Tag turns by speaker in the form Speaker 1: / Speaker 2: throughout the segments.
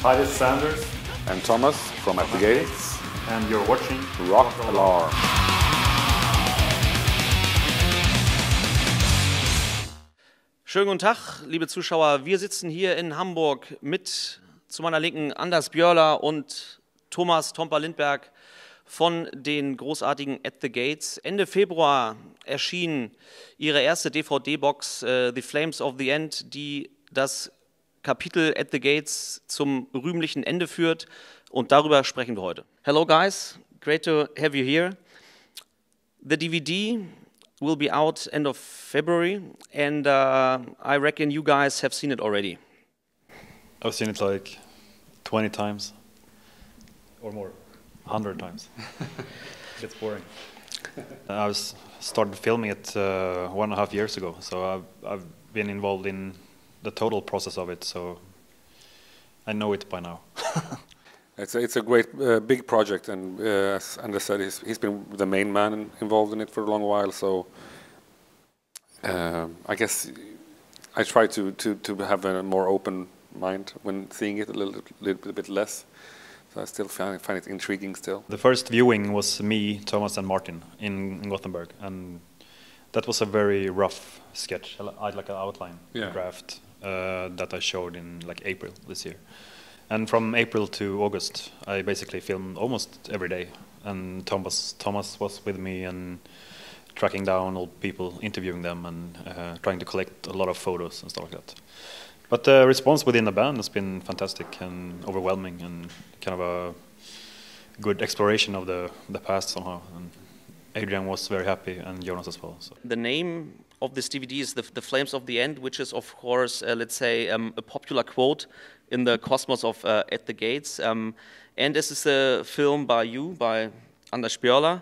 Speaker 1: Hi, this is Sanders
Speaker 2: and Thomas from At the Gates,
Speaker 1: and you're watching
Speaker 2: Rock Alarm.
Speaker 3: Schönen guten Tag, liebe Zuschauer. Wir sitzen hier in Hamburg mit zu meiner Linken Anders Björler und Thomas Tomper-Lindberg von den großartigen At the Gates. Ende Februar erschien ihre erste DVD-Box The Flames of the End, die das Kapitel At the Gates zum rühmlichen Ende führt, und darüber sprechen wir heute. Hello guys, great to have you here. The DVD will be out end of February, and I reckon you guys have seen it already.
Speaker 4: I've seen it like 20 times or more, 100 times. It's boring. I started filming it 1.5 years ago, so I've been involved in the total process of it, so I know it by now.
Speaker 2: It's a great big project, and as Anders said, he's been the main man involved in it for a long while. So I guess I try to have a more open mind when seeing it, a little bit less. So I still find it intriguing still.
Speaker 4: The first viewing was me, Thomas, and Martin in Gothenburg, and that was a very rough sketch. I had like an outline draft that I showed in like April this year. And from April to August, I basically filmed almost every day. And Thomas was with me and tracking down old people, interviewing them, and trying to collect a lot of photos and stuff like that. But the response within the band has been fantastic and overwhelming, and kind of a good exploration of the past somehow. And Adrian was very happy, and Jonas as well. So.
Speaker 3: The name of this DVD is the Flames of the End, which is, of course, let's say, a popular quote in the cosmos of At the Gates. And this is a film by Anders Björler.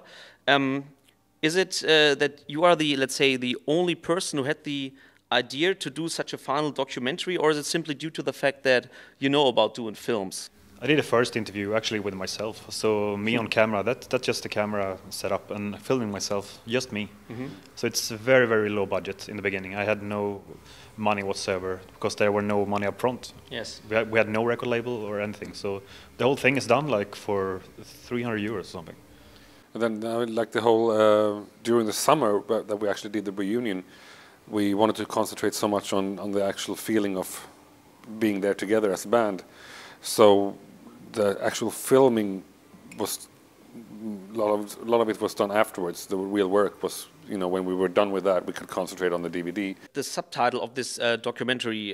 Speaker 3: Is it that you are let's say, the only person who had the idea to do such a final documentary, or is it simply due to the fact that you know about doing films?
Speaker 4: I did a first interview actually with myself, so me on camera, that's just the camera setup, and filming myself, just me. So it's very, very low budget in the beginning. I had no money whatsoever, because there were no money up front.
Speaker 3: Yes.
Speaker 4: We had no record label or anything, so the whole thing is done like for 300 euros or something.
Speaker 2: And then like the whole, during the summer that we actually did the reunion, we wanted to concentrate so much on the actual feeling of being there together as a band. So the actual filming was a lot of it was done afterwards. The real work was, when we were done with that, we could concentrate on the DVD.
Speaker 3: The subtitle of this documentary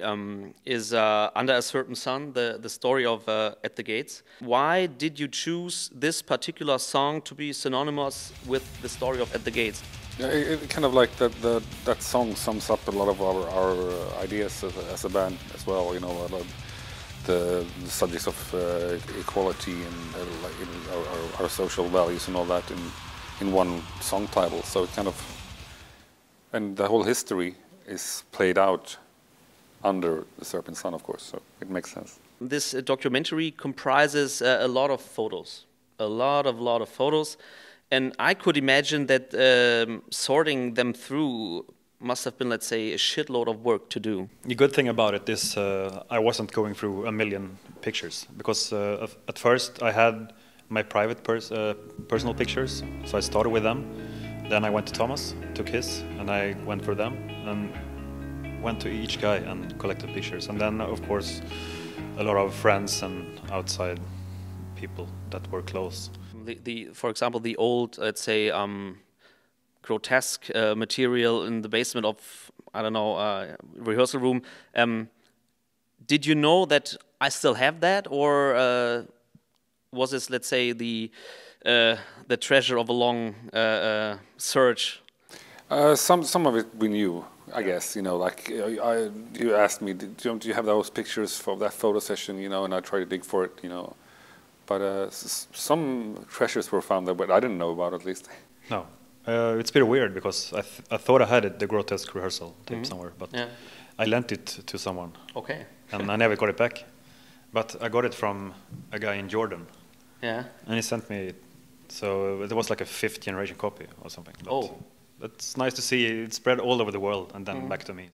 Speaker 3: is Under a Certain Sun, the story of At the Gates. Why did you choose this particular song to be synonymous with the story of At the Gates?
Speaker 2: Yeah, it kind of like that song sums up a lot of our ideas as a band as well. The subjects of equality and our social values and all that in one song title. So it kind of, and the whole history is played out under the Serpent Sun, of course. So it makes sense.
Speaker 3: This documentary comprises a lot of photos, a lot of photos, and I could imagine that sorting them through must have been, let's say, a shitload of work to do.
Speaker 4: The good thing about it is I wasn't going through a million pictures, because at first I had my private personal pictures, so I started with them. Then I went to Thomas, took his, and I went for them, and went to each guy and collected pictures. And then, of course, a lot of friends and outside people that were close.
Speaker 3: For example, the old, let's say, grotesque material in the basement of, I don't know, rehearsal room. Did you know that I still have that, or was this, let's say, the treasure of a long search?
Speaker 2: Some of it we knew, I guess. Like you asked me, do you have those pictures for that photo session? And I tried to dig for it. But some treasures were found that I didn't know about, at least.
Speaker 4: No. It's a bit weird, because I thought I had it, the grotesque rehearsal tape somewhere, but I lent it to someone.
Speaker 3: Okay.
Speaker 4: And I never got it back. But I got it from a guy in Jordan.
Speaker 3: Yeah.
Speaker 4: And he sent me it. So it was like a 5th generation copy or something. But it's nice to see it spread all over the world and then back to me.